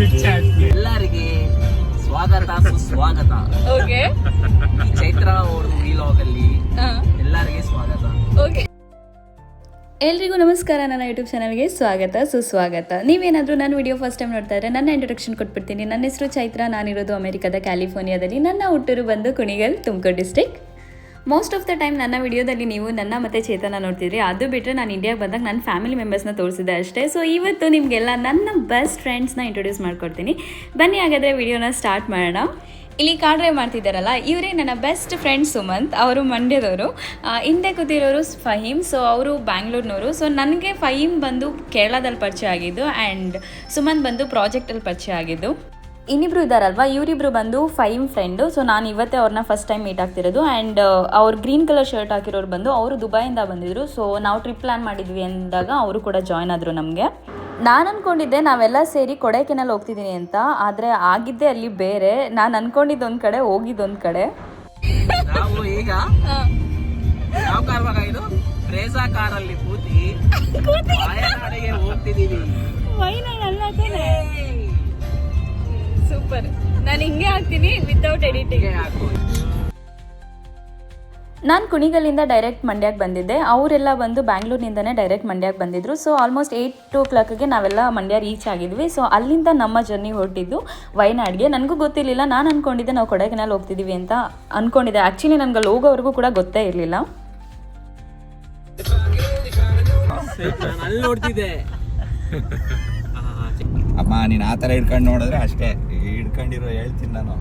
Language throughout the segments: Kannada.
ಎಲ್ಲರಿಗೆ ಸ್ವಾಗತ ಸುಸ್ವಾಗತ. ಓಕೆ, ಈ ಚೈತ್ರ ಅವ್ರದ್ದು ವಿಲಾಗ್ ಅಲ್ಲಿ ಎಲ್ಲರಿಗೆ ಸ್ವಾಗತ. ಓಕೆ, ಎಲ್ರಿಗೂ ನಮಸ್ಕಾರ. ನನ್ನ ಯೂಟ್ಯೂಬ್ ಚಾನಲ್ಗೆ ಸ್ವಾಗತ ಸುಸ್ವಾಗತ. ನೀವೇನಾದರೂ ನನ್ನ ವಿಡಿಯೋ ಫಸ್ಟ್ ಟೈಮ್ ನೋಡ್ತಾ ಇದ್ರೆ ನನ್ನ ಇಂಟ್ರೊಡಕ್ಷನ್ ಕೊಟ್ಬಿಡ್ತೀನಿ. ನನ್ನ ಹೆಸರು ಚೈತ್ರ, ನಾನಿರೋದು ಅಮೆರಿಕದ ಕ್ಯಾಲಿಫೋರ್ನಿಯಾದಲ್ಲಿ. ನನ್ನ ಹುಟ್ಟೂರು ಬಂದು Kunigal, Tumakuru district. Most of the time ನನ್ನ ವಿಡಿಯೋದಲ್ಲಿ ನೀವು ನನ್ನ ಮತ್ತು ಚೇತನ ನೋಡ್ತಿದ್ರಿ. ಅದು ಬಿಟ್ಟರೆ ನಾನು ಇಂಡಿಯಾಗೆ ಬಂದಾಗ ನನ್ನ ಫ್ಯಾಮಿಲಿ ಮೆಂಬರ್ಸ್ನ ತೋರಿಸಿದೆ ಅಷ್ಟೇ. ಸೊ ಇವತ್ತು ನಿಮಗೆಲ್ಲ ನನ್ನ ಬೆಸ್ಟ್ ಫ್ರೆಂಡ್ಸ್ನ ಇಂಟ್ರೊಡ್ಯೂಸ್ ಮಾಡ್ಕೊಡ್ತೀನಿ. ಬನ್ನಿ ಹಾಗಾದರೆ ವಿಡಿಯೋನ ಸ್ಟಾರ್ಟ್ ಮಾಡೋಣ. ಇಲ್ಲಿ ಕಾರ್ ಡ್ರೈವ್ ಮಾಡ್ತಿದ್ದಾರಲ್ಲ, ಇವರೇ ನನ್ನ ಬೆಸ್ಟ್ ಫ್ರೆಂಡ್ ಸುಮಂತ್. ಅವರು ಮಂಡ್ಯದವರು. ಹಿಂದೆ ಕೂತಿರೋರು ಫಹೀಮ್. ಸೊ ಅವರು ಬ್ಯಾಂಗ್ಳೂರ್ನವರು. ಸೊ ನನಗೆ ಫಹೀಮ್ ಬಂದು ಕೇರಳದಲ್ಲಿ ಪರಿಚಯ ಆಗಿದ್ದು ಆ್ಯಂಡ್ ಸುಮಂತ್ ಬಂದು ಪ್ರಾಜೆಕ್ಟಲ್ಲಿ ಪರಿಚಯ ಆಗಿದ್ದು. ಇನ್ನಿಬ್ರು ಇದ್ದಾರಲ್ವ, ಇವರಿಬ್ರು ಬಂದು ಫಹೀಮ್ ಫ್ರೆಂಡು. ಸೊ ನಾನು ಇವತ್ತೇ ಅವ್ರನ್ನ ಫಸ್ಟ್ ಟೈಮ್ ಮೀಟ್ ಆಗ್ತಿರೋದು. ಆ್ಯಂಡ್ ಅವ್ರು ಗ್ರೀನ್ ಕಲರ್ ಶರ್ಟ್ ಹಾಕಿರೋರು ಬಂದು ಅವರು ದುಬೈಯಿಂದ ಬಂದಿದ್ರು. ಸೊ ನಾವು ಟ್ರಿಪ್ ಪ್ಲ್ಯಾನ್ ಮಾಡಿದ್ವಿ ಅಂದಾಗ ಅವರು ಕೂಡ ಜಾಯ್ನ್ ಆದರು ನಮಗೆ. ನಾನು ಅಂದ್ಕೊಂಡಿದ್ದೆ ನಾವೆಲ್ಲ ಸೇರಿ ಕೊಡೈಕೆನಾಲ್ ಹೋಗ್ತಿದ್ದೀನಿ ಅಂತ, ಆದರೆ ಆಗಿದ್ದೆ ಅಲ್ಲಿ ಬೇರೆ. ನಾನು ಅಂದ್ಕೊಂಡಿದ್ದೊಂದು ಕಡೆ, ಹೋಗಿದ್ದೊಂದು ಕಡೆ. ನಾವು ಈಗ ಯಾವ ಕಾರ್ ಬೇಕಾಗಿದ್ದು? ಬ್ರೇಜಾ ಕಾರಲ್ಲಿ ಕೂತಿ ವಾಯನಾಡಿಗೆ ಹೋಗ್ತಿದ್ದೀವಿ. ಸೂಪರ್. ನಾನು ಹಿಂಗೆ ಹಾಕ್ತೀನಿ ವಿತೌಟ್ ಎಡಿಟಿಂಗ್. ನಾನು ಕುಣಿಗಲ್ಲಿಂದ ಡೈರೆಕ್ಟ್ ಮಂಡ್ಯಕ್ಕೆ ಬಂದಿದ್ದೆ. ಅವರೆಲ್ಲ ಬಂದು ಬ್ಯಾಂಗ್ಳೂರಿನಿಂದನೇ ಡೈರೆಕ್ಟ್ ಮಂಡ್ಯಕ್ಕೆ ಬಂದಿದ್ದರು. ಸೊ ಆಲ್ಮೋಸ್ಟ್ 8 ನಾವೆಲ್ಲ ಮಂಡ್ಯ ರೀಚ್ ಆಗಿದ್ವಿ. ಸೊ ಅಲ್ಲಿಂದ ನಮ್ಮ ಜರ್ನಿ ಹೊರಟಿದ್ದು ವಯನಾಡ್ಗೆ. ನನಗೂ ಗೊತ್ತಿರಲಿಲ್ಲ. ನಾನು ಅಂದ್ಕೊಂಡಿದ್ದೆ ನಾವು ಕೊಡೈಕೆನಾಲ್ ಹೋಗ್ತಿದ್ದೀವಿ ಅಂತ ಅಂದ್ಕೊಂಡಿದ್ದೆ. ಆ್ಯಕ್ಚುಲಿ ನನಗೆ ಅಲ್ಲಿ ಹೋಗೋವರೆಗೂ ಕೂಡ ಗೊತ್ತೇ ಇರಲಿಲ್ಲ. ಅಮ್ಮ ನೀನು ಆ ಥರ ಹಿಡ್ಕೊಂಡು ನೋಡಿದ್ರೆ ಅಷ್ಟೇ ಹಿಡ್ಕೊಂಡಿರೋ ಹೇಳ್ತೀನಿ ನಾನು.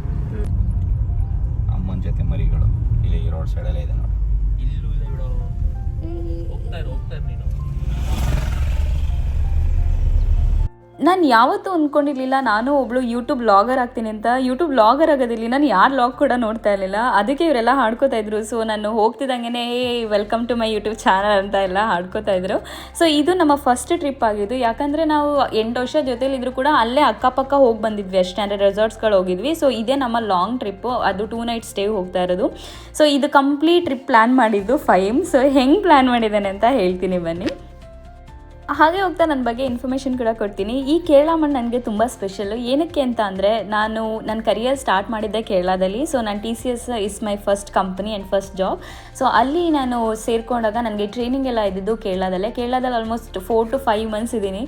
ಅಮ್ಮನ ಜೊತೆ ಮರಿಗಳು ಇಲ್ಲಿ ಈ ರೋಡ್ ಸೈಡಲ್ಲೇ ಇದೆ ನೋಡಿ. ಇಲ್ಲೂ ಇದೆ ಬಿಡು. ಹೋಗ್ತಾರೆ ನೀನು. ನಾನು ಯಾವತ್ತೂ ಅಂದ್ಕೊಂಡಿರಲಿಲ್ಲ ನಾನು ಒಬ್ಳು ಯೂಟ್ಯೂಬ್ ವ್ಲಾಗರ್ ಆಗ್ತೀನಿ ಅಂತ. ಯೂಟ್ಯೂಬ್ ವ್ಲಾಗರ್ ಆಗೋದಿಲ್ಲ, ನಾನು ಯಾರು ವ್ಲಾಗ್ ಕೂಡ ನೋಡ್ತಾ ಇರಲಿಲ್ಲ. ಅದಕ್ಕೆ ಇವರೆಲ್ಲ ಹಾಡ್ಕೋತಾ ಇದ್ರು. ಸೊ ನಾನು ಹೋಗ್ತಿದ್ದಂಗೆ welcome to my YouTube channel ಅಂತ ಎಲ್ಲ ಹಾಡ್ಕೋತಾ ಇದ್ರು. ಸೊ ಇದು ನಮ್ಮ ಫಸ್ಟ್ ಟ್ರಿಪ್ ಆಗಿದ್ದು. ಯಾಕಂದರೆ ನಾವು 8 ವರ್ಷ ಜೊತೆಲಿದ್ರು ಕೂಡ ಅಲ್ಲೇ ಅಕ್ಕಪಕ್ಕ ಹೋಗಿ ಬಂದಿದ್ವಿ ಅಷ್ಟೇ. ಅಂದರೆ ರೆಸಾರ್ಟ್ಸ್ಗಳು ಹೋಗಿದ್ವಿ. ಸೊ ಇದೇ ನಮ್ಮ ಲಾಂಗ್ ಟ್ರಿಪ್ಪು. ಅದು 2 ನೈಟ್ ಸ್ಟೇ ಹೋಗ್ತಾ ಇರೋದು. ಸೊ ಇದು ಕಂಪ್ಲೀಟ್ ಟ್ರಿಪ್ ಪ್ಲ್ಯಾನ್ ಮಾಡಿದ್ದು ಫಹೀಮ್. ಸೊ ಹೆಂಗೆ ಪ್ಲ್ಯಾನ್ ಮಾಡಿದ್ದಾನೆ ಅಂತ ಹೇಳ್ತೀನಿ ಬನ್ನಿ. ಹಾಗೆ ಹೋಗ್ತಾ ನನ್ನ ಬಗ್ಗೆ ಇನ್ಫಾರ್ಮೇಷನ್ ಕೂಡ ಕೊಡ್ತೀನಿ. ಈ ಕೇರಳ ಮಣ್ಣು ನನಗೆ ತುಂಬ ಸ್ಪೆಷಲ್ಲು. ಏನಕ್ಕೆ ಅಂತ ಅಂದರೆ ನಾನು ನನ್ನ ಕರಿಯರ್ ಸ್ಟಾರ್ಟ್ ಮಾಡಿದ್ದೆ ಕೇರಳದಲ್ಲಿ. ಸೊ ನಾನು TCS is my first company and first job. So ಅಲ್ಲಿ ನಾನು ಸೇರಿಕೊಂಡಾಗ ನನಗೆ ಟ್ರೈನಿಂಗ್ ಎಲ್ಲ ಇದ್ದಿದ್ದು ಕೇರಳದಲ್ಲೇ. ಕೇರಳದಲ್ಲಿ ಆಲ್ಮೋಸ್ಟ್ 4 to 5 months ಇದ್ದೀನಿ.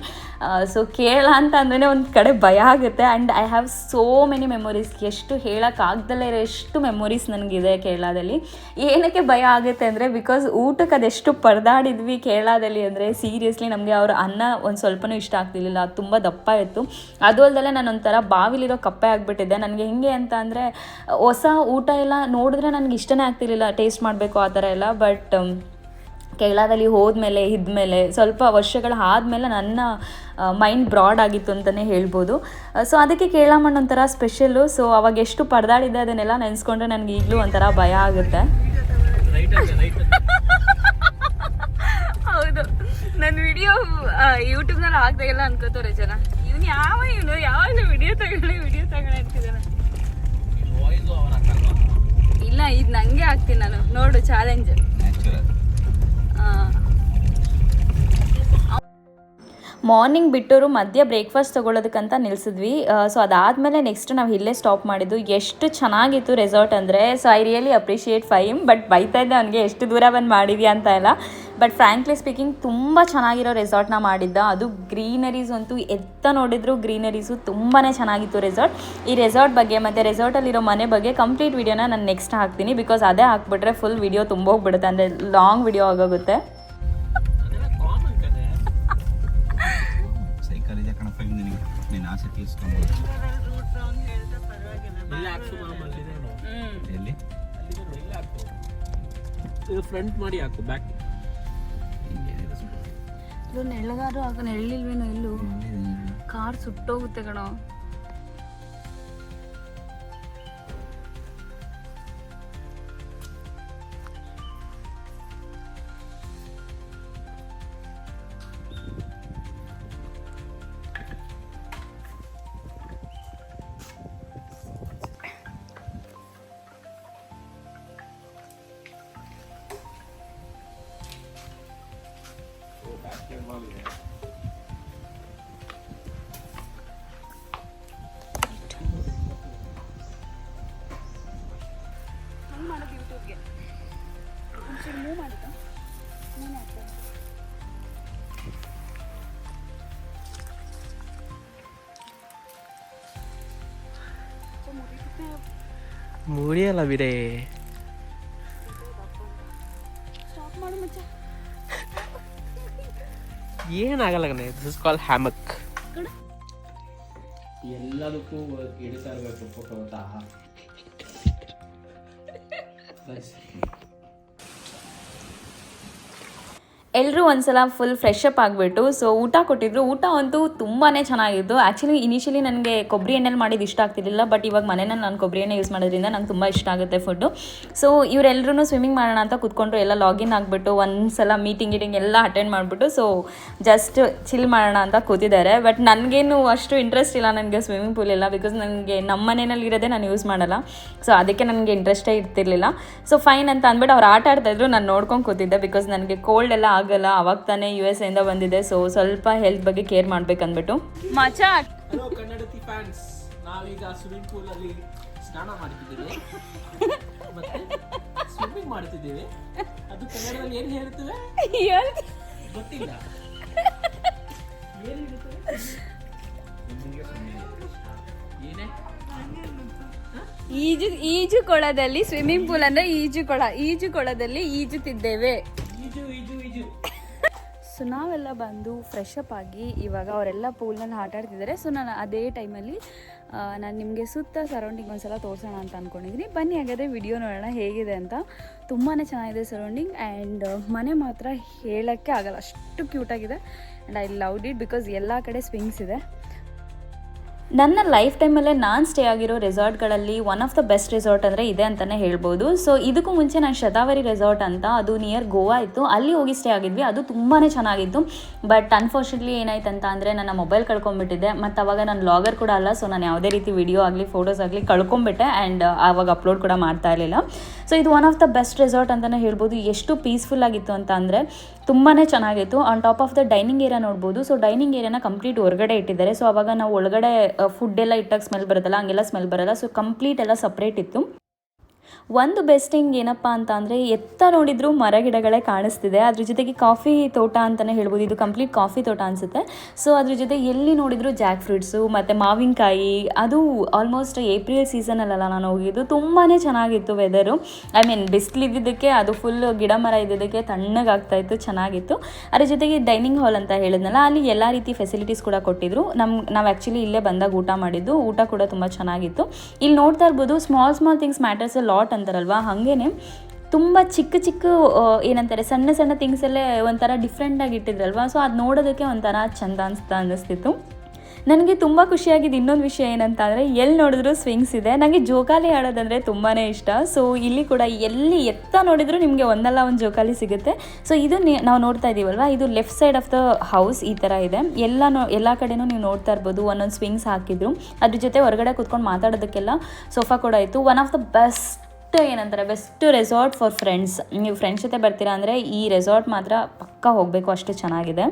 ಸೊ ಕೇರಳ ಅಂತ ಅಂದ್ರೇ ಒಂದು ಕಡೆ ಭಯ ಆಗುತ್ತೆ. And I have so many memories. ಎಷ್ಟು ಹೇಳೋಕ್ಕಾಗ್ದಲೇ ಇರೋ ಎಷ್ಟು ಮೆಮೊರೀಸ್ ನನಗಿದೆ ಕೇರಳದಲ್ಲಿ. ಏನಕ್ಕೆ ಭಯ ಆಗುತ್ತೆ ಅಂದರೆ ಬಿಕಾಸ್ ಊಟಕ್ಕೆ ಅದೆಷ್ಟು ಪರದಾಡಿದ್ವಿ ಕೇರಳದಲ್ಲಿ ಅಂದರೆ ಸೀರಿಯಸ್ಲಿ ನಮಗೆ ಅವ್ರ ಅನ್ನ ಒಂದು ಸ್ವಲ್ಪನೂ ಇಷ್ಟ ಆಗ್ತಿರ್ಲಿಲ್ಲ. ಅದು ತುಂಬ ದಪ್ಪ ಇತ್ತು. ಅದು ಅಲ್ಲದೆ ನಾನು ಒಂಥರ ಬಾವಿಲಿರೋ ಕಪ್ಪೆ ಆಗಿಬಿಟ್ಟಿದ್ದೆ. ನನಗೆ ಹೆಂಗೆ ಅಂತ ಅಂದರೆ ಹೊಸ ಊಟ ಎಲ್ಲ ನೋಡಿದ್ರೆ ನನಗೆ ಇಷ್ಟನೇ ಆಗ್ತಿರ್ಲಿಲ್ಲ, ಟೇಸ್ಟ್ ಮಾಡಬೇಕು ಆ ಥರ ಎಲ್ಲ. ಬಟ್ ಕೇರಳದಲ್ಲಿ ಹೋದ್ಮೇಲೆ ಇದ್ಮೇಲೆ ಸ್ವಲ್ಪ ವರ್ಷಗಳ ಆದಮೇಲೆ ನನ್ನ ಮೈಂಡ್ ಬ್ರಾಡ್ ಆಗಿತ್ತು ಅಂತಲೇ ಹೇಳ್ಬೋದು. ಸೊ ಅದಕ್ಕೆ ಕೇರಳ ಮಣ್ಣು ಒಂಥರ ಸ್ಪೆಷಲ್ಲು. ಸೊ ಅವಾಗ ಎಷ್ಟು ಪರದಾಡಿದ್ದೆ ಅದನ್ನೆಲ್ಲ ನೆನೆಸ್ಕೊಂಡ್ರೆ ನನಗೆ ಈಗಲೂ ಒಂಥರ ಭಯ ಆಗುತ್ತೆ. ಹೌದು, ನನ್ನ ವಿಡಿಯೋ ಯೂಟ್ಯೂಬ್ನಲ್ಲಿ ಹಾಕ್ದಾಗೆಲ್ಲ ಅನ್ಕೋತಾರೆ ಜನ, ಇವನು ಯಾವಾಗ ವಿಡಿಯೋ ತಗೊಳ್ಳಿ ಅಂತಿದ್ದಾನೆ. ಇಲ್ಲ, ಇದು ನಂಗೆ ಹಾಕ್ತೀನಿ ನಾನು. ನೋಡು ಚಾಲೆಂಜ್. ಮಾರ್ನಿಂಗ್ ಬಿಟ್ಟವರು ಮಧ್ಯ ಬ್ರೇಕ್ಫಾಸ್ಟ್ ತೊಗೊಳೋದಕ್ಕಂತ ನಿಲ್ಲಿಸಿದ್ವಿ. ಸೊ ಅದಾದಮೇಲೆ ನೆಕ್ಸ್ಟ್ ನಾವು ಇಲ್ಲೇ ಸ್ಟಾಪ್ ಮಾಡಿದ್ದು. ಎಷ್ಟು ಚೆನ್ನಾಗಿತ್ತು ರೆಸಾರ್ಟ್ ಅಂದರೆ. So I really appreciate Faheem. But ಬೈತಾ ಇದ್ದೆ ಅವನಿಗೆ, ಎಷ್ಟು ದೂರ ಬಂದು ಮಾಡಿದ್ಯಾ ಅಂತ ಎಲ್ಲ. ಬಟ್ ಫ್ರ್ಯಾಂಕ್ಲಿ ಸ್ಪೀಕಿಂಗ್ ತುಂಬ ಚೆನ್ನಾಗಿರೋ ರೆಸಾರ್ಟ್ನ ಮಾಡಿದ್ದ. ಅದು ಗ್ರೀನರೀಸ್ ಅಂತೂ ಎತ್ತ ನೋಡಿದ್ರು ಗ್ರೀನರೀಸು ತುಂಬಾ ಚೆನ್ನಾಗಿತ್ತು ರೆಸಾರ್ಟ್. ಈ ರೆಸಾರ್ಟ್ ಬಗ್ಗೆ ಮತ್ತು ರೆಸಾರ್ಟಲ್ಲಿರೋ ಮನೆ ಬಗ್ಗೆ ಕಂಪ್ಲೀಟ್ ವೀಡಿಯೋನ ನಾನು ನೆಕ್ಸ್ಟ್ ಹಾಕ್ತೀನಿ. ಬಿಕಾಸ್ ಅದೇ ಹಾಕ್ಬಿಟ್ರೆ ಫುಲ್ ವೀಡಿಯೋ ತುಂಬೋಗ್ಬಿಡುತ್ತೆ, ಅಂದರೆ ಲಾಂಗ್ ವೀಡಿಯೋ ಆಗೋಗುತ್ತೆ. ಫ್ರಂಟ್ ಮಾಡಿ ಹಾಕು, ಬ್ಯಾಕ್ ನೆಳ್ಳಗಾರು ಆಗ ನೆಳ್ಳಿಲ್ವೇನೋ. ಎಲ್ಲೂ ಕಾರ್ ಸುಟ್ಟೋಗುತ್ತೆ ಕಣೋ. ಮುಡಿಯಲ್ಲ ಬಿಡೆ. ಏನಾಗಲ್ಲ ಕಣೆ, ದಿಸ್ ಇಸ್ ಕಾಲ್ ಹ್ಯಾಮಕ್. ಎಲ್ಲದಕ್ಕೂ ಹಿಡಿತಾ ಇರಬೇಕು ಫೋಟೋ ಅಂತ. ಎಲ್ಲರೂ ಒಂದ್ಸಲ ಫುಲ್ ಫ್ರೆಶ್ ಅಪ್ ಆಗಿಬಿಟ್ಟು ಸೊ ಊಟ ಕೊಟ್ಟಿದ್ರು. ಊಟ ಅಂತೂ ತುಂಬಾ ಚೆನ್ನಾಗಿತ್ತು. ಆ್ಯಕ್ಚುಲಿ ಇನಿಷಿಯಲಿ ನನಗೆ ಕೊಬ್ಬರಿ ಎಣ್ಣೆಲಿ ಮಾಡಿದ್ದು ಇಷ್ಟ ಆಗ್ತಿರ್ಲಿಲ್ಲ, ಬಟ್ ಇವಾಗ ಮನೇಲಿ ನಾನು ಕೊಬ್ಬರಿ ಎಣ್ಣೆ ಯೂಸ್ ಮಾಡೋದ್ರಿಂದ ನಂಗೆ ತುಂಬ ಇಷ್ಟ ಆಗುತ್ತೆ ಫುಡ್ಡು. ಸೊ ಇವರೆಲ್ಲರೂ ಸ್ವಿಮ್ಮಿಂಗ್ ಮಾಡೋಣ ಅಂತ ಕೂತ್ಕೊಂಡ್ರು. ಎಲ್ಲ ಲಾಗಿನ್ ಆಗಿಬಿಟ್ಟು ಒಂದ್ಸಲ ಮೀಟಿಂಗ್ ಎಲ್ಲ ಅಟೆಂಡ್ ಮಾಡಿಬಿಟ್ಟು ಸೊ ಜಸ್ಟ್ ಚಿಲ್ ಮಾಡೋಣ ಅಂತ ಕೂತಿದ್ದಾರೆ. ಬಟ್ ನನಗೇನು ಅಷ್ಟು ಇಂಟ್ರೆಸ್ಟ್ ಇಲ್ಲ ನನಗೆ ಸ್ವಿಮ್ಮಿಂಗ್ ಪೂಲ್ ಎಲ್ಲ, ಬಿಕಾಸ್ ನನಗೆ ನಮ್ಮ ಮನೆಯಲ್ಲಿ ಇರೋದೇ ನಾನು ಯೂಸ್ ಮಾಡಲ್ಲ. ಸೊ ಅದಕ್ಕೆ ನನಗೆ ಇಂಟ್ರೆಸ್ಟೇ ಇರ್ತಿರ್ಲಿಲ್ಲ. ಸೊ ಫೈನ್ ಅಂತ ಅಂದ್ಬಿಟ್ಟು ಅವ್ರು ಆಟ ಆಡ್ತಾಯಿದ್ರು, ನಾನು ನೋಡ್ಕೊಂಡು ಕೂತಿದ್ದೆ. ಬಿಕಾಸ್ ನನಗೆ ಕೋಲ್ಡ್ ಎಲ್ಲ ಆಗಲ್ಲ, ಅವಾಗ ತಾನೇ USA ಇಂದ ಬಂದಿದೆ. ಸೊ ಸ್ವಲ್ಪ ಹೆಲ್ತ್ ಬಗ್ಗೆ ಕೇರ್ ಮಾಡ್ಬೇಕಂದ್ಬಿಟ್ಟು ಮಚಾ. ಹಲೋ ಕನ್ನಡತಿ ಫ್ಯಾನ್ಸ್, ನಾವೀಗ ಸ್ವಿಮ್ಮಿಂಗ್ ಪೂಲ್ ಅಲ್ಲಿ ಸ್ನಾನ ಮಾಡ್ತಿದ್ದೀವಿ ಮತ್ತೆ ಸ್ವಿಮ್ಮಿಂಗ್ ಮಾಡ್ತಿದ್ದೀವಿ. ಅದು ಕನ್ನಡದಲ್ಲಿ ಏನು ಹೇಳ್ತೇವೆ ಗೊತ್ತಿಲ್ಲ. ಏನು ಹೇಳ್ತೇವೆ? ಏನೇ ಈಜು ಕೊಳದಲ್ಲಿ, ಸ್ವಿಮ್ಮಿಂಗ್ ಪೂಲ್ ಅಂದ್ರೆ ಈಜು ಕೊಳದಲ್ಲಿ ಈಜುತ್ತಿದ್ದೇವೆ. ಸೊ ನಾವೆಲ್ಲ ಬಂದು ಫ್ರೆಶ್ ಅಪ್ ಆಗಿ ಇವಾಗ ಅವರೆಲ್ಲ ಪೂಲ್ನಲ್ಲಿ ಆಟ ಆಡ್ತಿದ್ದಾರೆ. ಸೊ ನಾನು ಅದೇ ಟೈಮಲ್ಲಿ ನಾನು ನಿಮಗೆ ಸುತ್ತ ಸರೌಂಡಿಂಗ್ ಒಂದ್ಸಲ ತೋರಿಸೋಣ ಅಂತ ಅಂದ್ಕೊಂಡಿದ್ದೀನಿ. ಬನ್ನಿ ಹಾಗಾದರೆ ವಿಡಿಯೋ ನೋಡೋಣ ಹೇಗಿದೆ ಅಂತ. ತುಂಬಾ ಚೆನ್ನಾಗಿದೆ ಸರೌಂಡಿಂಗ್, ಆ್ಯಂಡ್ ಮನೆ ಮಾತ್ರ ಹೇಳೋಕ್ಕೆ ಆಗಲ್ಲ, ಅಷ್ಟು ಕ್ಯೂಟಾಗಿದೆ. And I loved it because ಎಲ್ಲ ಕಡೆ ಸ್ವಿಂಗ್ಸ್ ಇದೆ. ನನ್ನ ಲೈಫ್ ಟೈಮಲ್ಲೇ ನಾನು ಸ್ಟೇ ಆಗಿರೋ ರೆಸಾರ್ಟ್ಗಳಲ್ಲಿ one of the best resort ಅಂದರೆ ಇದೆ ಅಂತಲೇ ಹೇಳ್ಬೋದು. ಸೊ ಇದಕ್ಕೂ ಮುಂಚೆ ನಾನು ಶತಾವರಿ ರೆಸಾರ್ಟ್ ಅಂತ, ಅದು ನಿಯರ್ ಗೋವಾ ಇತ್ತು, ಅಲ್ಲಿ ಹೋಗಿ ಸ್ಟೇ ಆಗಿದ್ವಿ. ಅದು ತುಂಬಾ ಚೆನ್ನಾಗಿತ್ತು. ಬಟ್ ಅನ್ಫಾರ್ಚುನೇಟ್ಲಿ ಏನಾಯ್ತು ಅಂತ ಅಂದರೆ ನನ್ನ ಮೊಬೈಲ್ ಕಳ್ಕೊಂಡ್ಬಿಟ್ಟಿದ್ದೆ. ಮತ್ತು ಅವಾಗ ನಾನು ವ್ಲಾಗರ್ ಕೂಡ ಅಲ್ಲ, ಸೊ ನಾನು ಯಾವುದೇ ರೀತಿ ವಿಡಿಯೋ ಆಗಲಿ ಫೋಟೋಸ್ ಆಗಲಿ ಕಳ್ಕೊಂಬಿಟ್ಟೆ. ಆ್ಯಂಡ್ ಆವಾಗ ಅಪ್ಲೋಡ್ ಕೂಡ ಮಾಡ್ತಾ ಇರಲಿಲ್ಲ. ಸೊ ಇದು one of the best resort ಅಂತಲೇ ಹೇಳ್ಬೋದು. ಎಷ್ಟು ಪೀಸ್ಫುಲ್ ಆಗಿತ್ತು ಅಂತ ಅಂದರೆ ತುಂಬಾ ಚೆನ್ನಾಗಿತ್ತು. On top of the dining area ನೋಡ್ಬೋದು. ಸೊ ಡೈನಿಂಗ್ ಏರಿಯಾನ ಕಂಪ್ಲೀಟ್ ಹೊರಗಡೆ ಇಟ್ಟಿದ್ದಾರೆ. ಸೊ ಅವಾಗ ನಾವು ಒಳಗಡೆ ಫುಡ್ ಎಲ್ಲ ಇಟ್ಟಾಗ ಸ್ಮೆಲ್ ಬರುತ್ತಲ್ಲ, ಹಂಗೆಲ್ಲ ಸ್ಮೆಲ್ ಬರಲ್ಲ. ಸೊ ಕಂಪ್ಲೀಟ್ ಎಲ್ಲ ಸಪ್ರೇಟ್ ಇತ್ತು. ಒಂದು ಬೆಸ್ಟ್ ಥಿಂಗ್ ಏನಪ್ಪ ಅಂತ ಅಂದರೆ ಎತ್ತ ನೋಡಿದ್ರು ಮರ ಗಿಡಗಳೇ ಕಾಣಿಸ್ತಿದೆ. ಅದ್ರ ಜೊತೆಗೆ ಕಾಫಿ ತೋಟ ಅಂತಲೇ ಹೇಳ್ಬೋದು. ಇದು ಕಂಪ್ಲೀಟ್ ಕಾಫಿ ತೋಟ ಅನಿಸುತ್ತೆ. ಸೊ ಅದ್ರ ಜೊತೆ ಎಲ್ಲಿ ನೋಡಿದ್ರು ಜಾಕ್ ಫ್ರೂಟ್ಸು ಮತ್ತು ಮಾವಿನಕಾಯಿ. ಅದು ಆಲ್ಮೋಸ್ಟ್ ಏಪ್ರಿಲ್ ಸೀಸನಲ್ಲ ನಾನು ಹೋಗಿದ್ದು. ತುಂಬಾ ಚೆನ್ನಾಗಿತ್ತು ವೆದರು. ಐ ಮೀನ್ ಬಿಸಿಲಿದ್ದಕ್ಕೆ ಅದು ಫುಲ್ ಗಿಡ ಮರ ಇದ್ದಿದ್ದಕ್ಕೆ ತಣ್ಣಗಾಗ್ತಾಯಿತ್ತು, ಚೆನ್ನಾಗಿತ್ತು. ಅದ್ರ ಜೊತೆಗೆ ಡೈನಿಂಗ್ ಹಾಲ್ ಅಂತ ಹೇಳಿದ್ನಲ್ಲ, ಅಲ್ಲಿ ಎಲ್ಲ ರೀತಿ ಫೆಸಿಲಿಟೀಸ್ ಕೂಡ ಕೊಟ್ಟಿದ್ರು. ನಾವು ಆ್ಯಕ್ಚುಲಿ ಇಲ್ಲೇ ಬಂದಾಗ ಊಟ ಮಾಡಿದ್ದು. ಊಟ ಕೂಡ ತುಂಬ ಚೆನ್ನಾಗಿತ್ತು. ಇಲ್ಲಿ ನೋಡ್ತಾ ಇರ್ಬೋದು, small things matters a lot ಅಂತಾರಲ್ವಾ, ಹಾಗೇನೆ ತುಂಬ ಚಿಕ್ಕ ಏನಂತಾರೆ ಸಣ್ಣ ಥಿಂಗ್ಸಲ್ಲೇ ಒಂಥರ ಡಿಫ್ರೆಂಟಾಗಿ ಇಟ್ಟಿದ್ರಲ್ವ. ಸೊ ಅದು ನೋಡೋದಕ್ಕೆ ಒಂಥರ ಚಂದ ಅನ್ನಿಸ್ತಿತ್ತು. ನನಗೆ ತುಂಬ ಖುಷಿಯಾಗಿದ್ದು ಇನ್ನೊಂದು ವಿಷಯ ಏನಂತ ಅಂದರೆ ಎಲ್ಲಿ ನೋಡಿದ್ರು ಸ್ವಿಂಗ್ಸ್ ಇದೆ. ನನಗೆ ಜೋಕಾಲಿ ಆಡೋದಂದರೆ ತುಂಬಾ ಇಷ್ಟ. ಸೊ ಇಲ್ಲಿ ಕೂಡ ಎಲ್ಲಿ ಎತ್ತ ನೋಡಿದ್ರು ನಿಮಗೆ ಒಂದಲ್ಲ ಒಂದು ಜೋಕಾಲಿ ಸಿಗುತ್ತೆ. ಸೊ ಇದು ನಾವು ನೋಡ್ತಾ ಇದ್ದೀವಲ್ವ, ಇದು left side of the house ಈ ಥರ ಇದೆ. ಎಲ್ಲ ಕಡೆನೂ ನೀವು ನೋಡ್ತಾ ಇರ್ಬೋದು, ಒಂದೊಂದು ಸ್ವಿಂಗ್ಸ್ ಹಾಕಿದ್ರು. ಅದ್ರ ಜೊತೆ ಹೊರಗಡೆ ಕೂತ್ಕೊಂಡು ಮಾತಾಡೋದಕ್ಕೆಲ್ಲ ಸೋಫಾ ಕೂಡ ಇತ್ತು. One of the best resort for friends. ನೀವು ಫ್ರೆಂಡ್ಸ್ ಜೊತೆ ಬರ್ತೀರಾ ಅಂದರೆ ಈ ರೆಸಾರ್ಟ್ ಮಾತ್ರ ಪಕ್ಕಾ ಹೋಗಬೇಕು, ಅಷ್ಟು ಚೆನ್ನಾಗಿದೆ.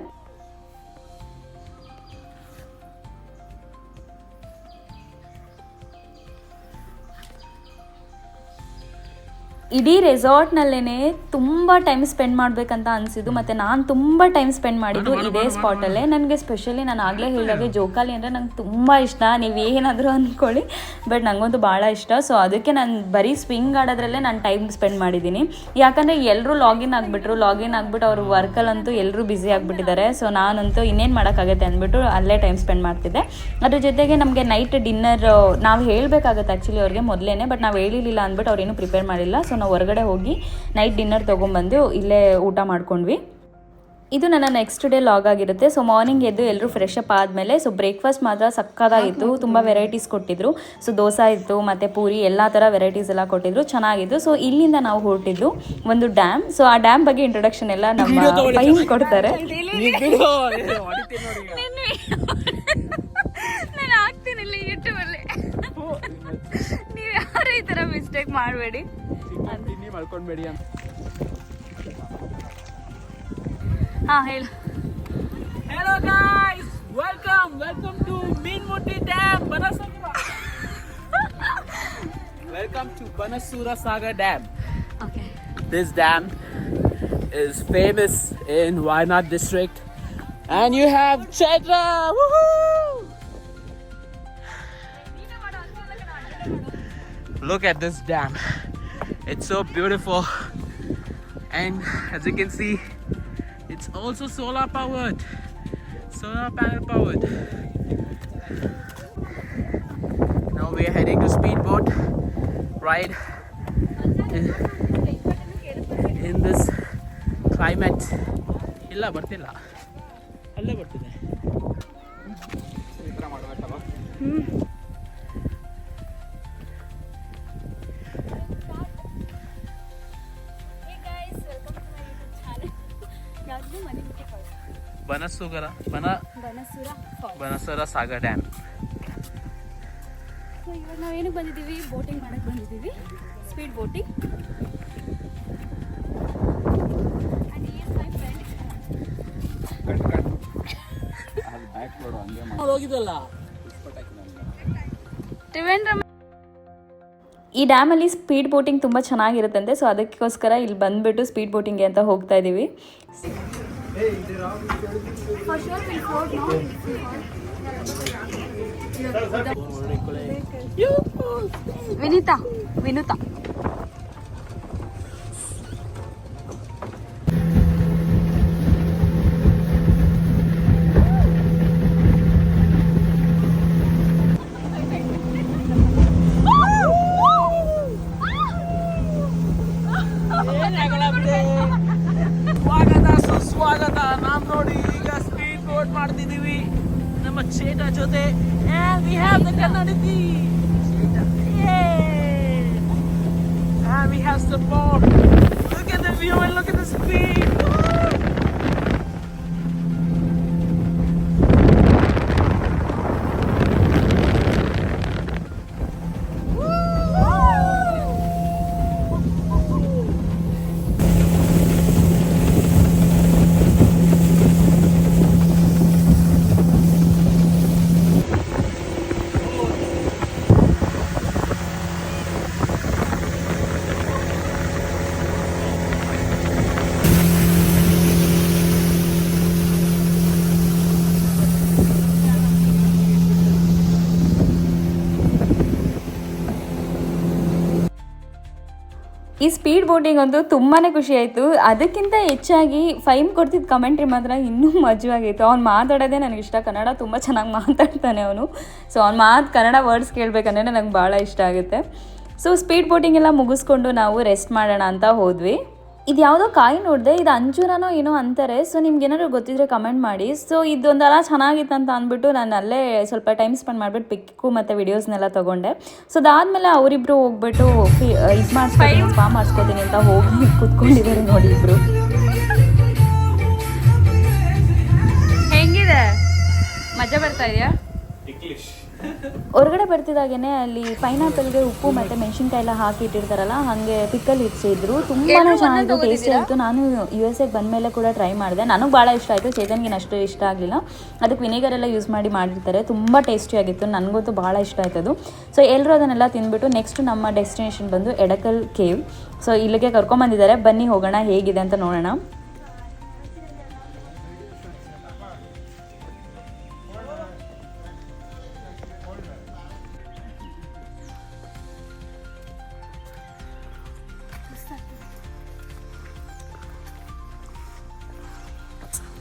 ಇಡೀ ರೆಸಾರ್ಟ್ನಲ್ಲೇ ತುಂಬ ಟೈಮ್ ಸ್ಪೆಂಡ್ ಮಾಡಬೇಕಂತ ಅನಿಸಿದ್ದು. ಮತ್ತು ನಾನು ತುಂಬ ಟೈಮ್ ಸ್ಪೆಂಡ್ ಮಾಡಿದ್ದು ಇದೇ ಸ್ಪಾಟಲ್ಲೇ. ನನಗೆ ಸ್ಪೆಷಲಿ ನಾನು ಆಗಲೇ ಹೇಳಿದಾಗೆ ಜೋಕಾಲಿ ಅಂದರೆ ನಂಗೆ ತುಂಬ ಇಷ್ಟ. ನೀವು ಏನಾದರೂ ಅಂದ್ಕೊಳ್ಳಿ, ಬಟ್ ನನಗಂತೂ ಭಾಳ ಇಷ್ಟ. ಸೊ ಅದಕ್ಕೆ ನಾನು ಬರೀ ಸ್ವಿಂಗ್ ಆಡೋದ್ರಲ್ಲೇ ನಾನು ಟೈಮ್ ಸ್ಪೆಂಡ್ ಮಾಡಿದ್ದೀನಿ. ಯಾಕಂದರೆ ಎಲ್ಲರೂ ಲಾಗಿನ್ ಆಗಿಬಿಟ್ಟು ಅವ್ರ ವರ್ಕಲ್ಲಂತೂ ಎಲ್ಲರೂ ಬ್ಯುಸಿ ಆಗಿಬಿಟ್ಟಿದ್ದಾರೆ. ಸೊ ನಾನಂತೂ ಇನ್ನೇನು ಮಾಡೋಕ್ಕಾಗತ್ತೆ ಅಂದ್ಬಿಟ್ಟು ಅಲ್ಲೇ ಟೈಮ್ ಸ್ಪೆಂಡ್ ಮಾಡ್ತಿದ್ದೆ. ಅದ್ರ ಜೊತೆಗೆ ನಮಗೆ ನೈಟ್ ಡಿನ್ನರ್ ನಾವು ಹೇಳಬೇಕಾಗತ್ತೆ ಆ್ಯಕ್ಚುಲಿ ಅವ್ರಿಗೆ ಮೊದಲೇ, ಬಟ್ ನಾವು ಹೇಳಿಲ್ಲ ಅಂದ್ಬಿಟ್ಟು ಅವ್ರೇನು ಪ್ರಿಪೇರ್ ಮಾಡಿಲ್ಲ. ಸೊ ನಾವು ಹೊರಗಡೆ ಹೋಗಿ ನೈಟ್ ಡಿನ್ನರ್ ತೊಗೊಂಬಂದು ಇಲ್ಲೇ ಊಟ ಮಾಡ್ಕೊಂಡ್ವಿ. ಇದು ನನ್ನ ನೆಕ್ಸ್ಟ್ ಡೇ ಲಾಗ್ ಆಗಿರುತ್ತೆ. ಸೊ ಮಾರ್ನಿಂಗ್ ಎದ್ದು ಎಲ್ಲರೂ ಫ್ರೆಶ್ ಅಪ್ ಆದಮೇಲೆ ಸೊ ಬ್ರೇಕ್ಫಾಸ್ಟ್ ಮಾತ್ರ ಸಕ್ಕತ್ತಾಗಿತ್ತು. ತುಂಬ ವೆರೈಟೀಸ್ ಕೊಟ್ಟಿದ್ರು. ಸೊ ದೋಸೆ ಇತ್ತು ಮತ್ತು ಪೂರಿ, ಎಲ್ಲ ಥರ ವೆರೈಟೀಸ್ ಎಲ್ಲ ಕೊಟ್ಟಿದ್ರು, ಚೆನ್ನಾಗಿತ್ತು. ಸೊ ಇಲ್ಲಿಂದ ನಾವು ಹೊರಟಿದ್ದು ಒಂದು ಡ್ಯಾಮ್. ಸೊ ಆ ಡ್ಯಾಮ್ ಬಗ್ಗೆ ಇಂಟ್ರೊಡಕ್ಷನ್ ಎಲ್ಲ ನಮ್ಮ ಪೈನ್ ಕೊಡ್ತಾರೆ. ನಾನು ಆಗ್ತೀನಿಲ್ಲ ಯೂಟ್ಯೂಬಲ್ಲಿ, ನೀವು ಯಾರು ಈ ಥರ ಮಿಸ್ಟೇಕ್ ಮಾಡಬೇಡಿ, ಮಾಡ್ಕೊಂಡ್ಬೇಡಿ ಅಂತ. ಹಾಂ ಹೇಳು. Hello guys, welcome to Meenmutti Dam, Banasura. Welcome to Banasura Sagar Dam. Okay. This dam is famous in Wayanad district, and you have Chaitra. Woohoo! Look at this dam. It's so beautiful. And as you can see, it's also solar powered. Solar panel powered. Now we are heading to speedboat ride in this climate. ಇಲ್ಲ ಬರ್ತಿಲ್ಲ, ಅಲ್ಲೇ ಬರ್ತಿದೆ. ಬನಸೂರ ಸಾಗರ್ ಡ್ಯಾಮ್. ಇವಾಗ ನಾವೇನಕ್ಕೆ ಬಂದಿದ್ದೀವಿ, ಬೋಟಿಂಗ್ ಮಾಡಕ್ಕೆ ಬಂದಿದ್ದೀವಿ, ಸ್ಪೀಡ್ ಬೋಟಿಂಗ್. ಹೋಗಿದ್ದಲ್ಲ ಈ ಡ್ಯಾಮಲ್ಲಿ ಸ್ಪೀಡ್ ಬೋಟಿಂಗ್ ತುಂಬ ಚೆನ್ನಾಗಿರುತ್ತಂತೆ. ಸೊ ಅದಕ್ಕೋಸ್ಕರ ಇಲ್ಲಿ ಬಂದುಬಿಟ್ಟು ಸ್ಪೀಡ್ ಬೋಟಿಂಗ್ಗೆ ಅಂತ ಹೋಗ್ತಾ ಇದ್ದೀವಿ. ವಿನೀತಾ ಸ್ವಾಗತ. ನಾವು ನೋಡಿ ಈಗ ಸ್ಪೀಡ್ ಬೋಟ್ ಮಾಡ್ತಿದ್ದೀವಿ ನಮ್ಮ ಚೇಟ ಜೊತೆ. And we have the Kannaditi. And we have some more. Look at the view and look at the speed. ಈ ಸ್ಪೀಡ್ ಬೋಟಿಂಗ್ ಅಂತೂ ತುಂಬಾ ಖುಷಿ ಆಯಿತು. ಅದಕ್ಕಿಂತ ಹೆಚ್ಚಾಗಿ ಫೈಮ್ ಕೊಡ್ತಿದ್ದ ಕಮೆಂಟ್ರಿ ಮಾತ್ರ ಇನ್ನೂ ಮಜವಾಗಿತ್ತು. ಅವ್ನು ಮಾತಾಡೋದೇ ನನಗೆ ಇಷ್ಟ. ಕನ್ನಡ ತುಂಬ ಚೆನ್ನಾಗಿ ಮಾತಾಡ್ತಾನೆ ಅವನು. ಸೊ ಅವ್ನು ಕನ್ನಡ ವರ್ಡ್ಸ್ ಕೇಳಬೇಕಂದ್ರೆ ನನಗೆ ಭಾಳ ಇಷ್ಟ ಆಗುತ್ತೆ. ಸೊ ಸ್ಪೀಡ್ ಬೋಟಿಂಗ್ ಎಲ್ಲ ಮುಗಿಸ್ಕೊಂಡು ನಾವು ರೆಸ್ಟ್ ಮಾಡೋಣ ಅಂತ ಹೋದ್ವಿ. ಇದು ಯಾವುದೋ ಕಾಯಿ ನೋಡಿದೆ, ಇದು ಅಂಜೂರನೋ ಏನೋ ಅಂತಾರೆ. ಸೊ ನಿಮ್ಗೆ ಏನಾದ್ರು ಗೊತ್ತಿದ್ರೆ ಕಮೆಂಟ್ ಮಾಡಿ. ಸೊ ಇದೊಂಥರ ಚೆನ್ನಾಗಿತ್ತು ಅಂತ ಅಂದ್ಬಿಟ್ಟು ನಾನು ಅಲ್ಲೇ ಸ್ವಲ್ಪ ಟೈಮ್ ಸ್ಪೆಂಡ್ ಮಾಡಿಬಿಟ್ಟು ಪಿಕ್ಕು ಮತ್ತು ವಿಡಿಯೋಸ್ನೆಲ್ಲ ತೊಗೊಂಡೆ. ಸೊ ಅದಾದಮೇಲೆ ಅವರಿಬ್ಬರು ಹೋಗ್ಬಿಟ್ಟು ಇದು ಮಾಡಿಸ್ತೀನಿ, ಸ್ಪಾ ಮಾಡಿಸ್ಕೋತೀನಿ ಅಂತ ಹೋಗಿ ಕೂತ್ಕೊಂಡಿದ್ದಾರೆ ನೋಡಿ ಇಬ್ಬರು. ಹೆಂಗಿದೆ, ಮಜಾ ಬರ್ತಾ ಇದೆಯಾ? ಹೊರಗಡೆ ಬರ್ತಿದ್ದಾಗೇನೆ ಅಲ್ಲಿ ಪೈನಾಪಲ್ಗೆ ಉಪ್ಪು ಮತ್ತು ಮೆಣಸಿನ್ಕಾಯಿ ಎಲ್ಲ ಹಾಕಿ ಇಟ್ಟಿರ್ತಾರಲ್ಲ, ಹಾಗೆ ಪಿಕ್ಕಲ್ ಇಡ್ಸಿದ್ರು. ತುಂಬಾ ಚೆನ್ನಾಗಿತ್ತು, ಟೇಸ್ಟಿ ಆಯಿತು. ನಾನು USA ಬಂದಮೇಲೆ ಕೂಡ ಟ್ರೈ ಮಾಡಿದೆ. ನನಗೆ ಭಾಳ ಇಷ್ಟ ಆಯಿತು. ಚೇತನ್ಗಿನ ಅಷ್ಟು ಇಷ್ಟ ಆಗಲಿಲ್ಲ. ಅದಕ್ಕೆ ವಿನೆಗರ್ ಎಲ್ಲ ಯೂಸ್ ಮಾಡಿರ್ತಾರೆ. ತುಂಬ ಟೇಸ್ಟಿಯಾಗಿತ್ತು. ನನಗಂತೂ ಭಾಳ ಇಷ್ಟ ಆಯ್ತದು. ಸೊ ಎಲ್ಲರೂ ಅದನ್ನೆಲ್ಲ ತಿಂದ್ಬಿಟ್ಟು ನೆಕ್ಸ್ಟ್ ನಮ್ಮ ಡೆಸ್ಟಿನೇಷನ್ ಬಂದು ಎಡಕಲ್ ಕೇವ್. ಸೊ ಇಲ್ಲಿಗೆ ಕರ್ಕೊಂಬಂದಿದ್ದಾರೆ. ಬನ್ನಿ ಹೋಗೋಣ, ಹೇಗಿದೆ ಅಂತ ನೋಡೋಣ.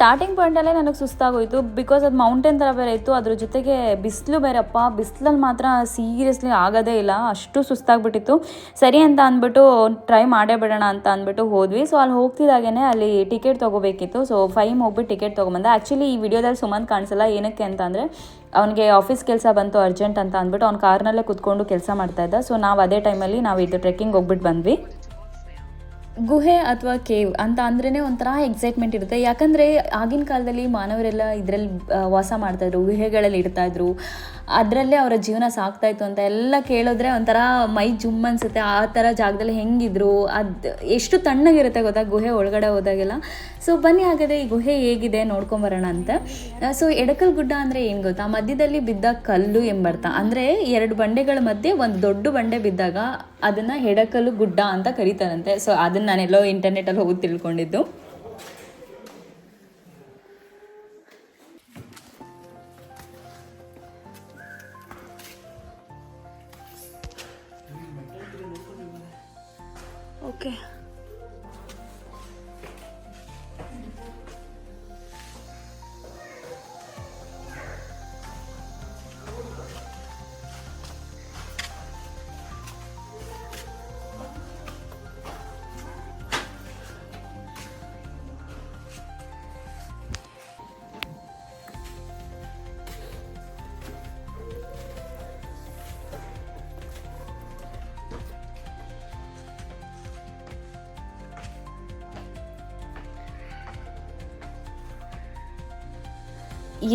ಸ್ಟಾರ್ಟಿಂಗ್ ಪಾಯಿಂಟಲ್ಲೇ ನನಗೆ ಸುಸ್ತಾಗೋಯಿತು. ಬಿಕಾಸ್ ಅದು ಮೌಂಟೇನ್ ಥರ ಬೇರೆ ಇತ್ತು. ಅದ್ರ ಜೊತೆಗೆ ಬಿಸಿಲು ಬೇರೆಪ್ಪ. ಬಿಸಿಲಲ್ಲಿ ಮಾತ್ರ ಸೀರಿಯಸ್ಲಿ ಆಗೋದೇ ಇಲ್ಲ, ಅಷ್ಟು ಸುಸ್ತಾಗ್ಬಿಟ್ಟಿತ್ತು. ಸರಿ ಅಂತ ಅಂದ್ಬಿಟ್ಟು ಟ್ರೈ ಮಾಡೇ ಬಿಡೋಣ ಅಂತ ಅಂದ್ಬಿಟ್ಟು ಹೋದ್ವಿ. ಸೊ ಅಲ್ಲಿ ಹೋಗ್ತಿದ್ದಾಗೇ ಅಲ್ಲಿ ಟಿಕೆಟ್ ತೊಗೋಬೇಕಿತ್ತು. ಸೊ ಫೈಮ್ ಹೋಗ್ಬಿಟ್ಟು ಟಿಕೆಟ್ ತೊಗೊಂಬಂದೆ. ಆ್ಯಕ್ಚುಲಿ ಈ ವಿಡಿಯೋದಲ್ಲಿ ಸುಮಂತ್ ಕಾಣಿಸಲ್ಲ. ಏನಕ್ಕೆ ಅಂತ ಅಂದರೆ ಅವನಿಗೆ ಆಫೀಸ್ ಕೆಲಸ ಬಂತು ಅರ್ಜೆಂಟ್ ಅಂತ ಅಂದ್ಬಿಟ್ಟು ಅವ್ನು ಕಾರ್ನಲ್ಲೇ ಕೂತ್ಕೊಂಡು ಕೆಲಸ ಮಾಡ್ತಾಯಿದ್ದ. ಸೊ ನಾವು ಅದೇ ಟೈಮಲ್ಲಿ ನಾವು ಇದು ಟ್ರೆಕ್ಕಿಂಗ್ ಹೋಗ್ಬಿಟ್ಟು ಬಂದ್ವಿ. ಗುಹೆ ಅಥವಾ ಕೇವ್ ಅಂತ ಅಂದ್ರೇ ಒಂಥರ ಎಕ್ಸೈಟ್ಮೆಂಟ್ ಇರುತ್ತೆ. ಯಾಕಂದರೆ ಆಗಿನ ಕಾಲದಲ್ಲಿ ಮಾನವರೆಲ್ಲ ಇದರಲ್ಲಿ ವಾಸ ಮಾಡ್ತಾಯಿದ್ರು, ಗುಹೆಗಳಲ್ಲಿ ಇರ್ತಾಯಿದ್ರು. ಅದರಲ್ಲೇ ಅವರ ಜೀವನ ಸಾಕ್ತಾಯಿತ್ತು ಅಂತ ಎಲ್ಲ ಕೇಳಿದ್ರೆ ಒಂಥರ ಮೈ ಜುಮ್ ಅನಿಸುತ್ತೆ. ಆ ಥರ ಜಾಗದಲ್ಲಿ ಹೆಂಗಿದ್ರು, ಅದು ಎಷ್ಟು ತಣ್ಣಗಿರುತ್ತೆ ಗೊತ್ತಾ ಗುಹೆ ಒಳಗಡೆ ಹೋದಾಗೆಲ್ಲ. ಸೊ ಬನ್ನಿ ಹಾಗಾದರೆ ಈ ಗುಹೆ ಹೇಗಿದೆ ನೋಡ್ಕೊಂಬರೋಣ ಅಂತ. ಸೊ ಎಡಕಲ್ ಗುಡ್ಡ ಅಂದರೆ ಏನು ಗೊತ್ತಾ, ಮಧ್ಯದಲ್ಲಿ ಬಿದ್ದ ಕಲ್ಲು ಎಂಬರ್ಥ. ಅಂದರೆ ಎರಡು ಬಂಡೆಗಳ ಮಧ್ಯೆ ಒಂದು ದೊಡ್ಡ ಬಂಡೆ ಬಿದ್ದಾಗ ಅದನ್ನು ಎಡಕಲ್ಲು ಗುಡ್ಡ ಅಂತ ಕರೀತಾರಂತೆ. ಸೊ ಅದನ್ನು ನಾನೆಲ್ಲೋ ಇಂಟರ್ನೆಟಲ್ಲಿ ಹೋಗಿ ತಿಳ್ಕೊಂಡಿದ್ದು. ಓಕೆ.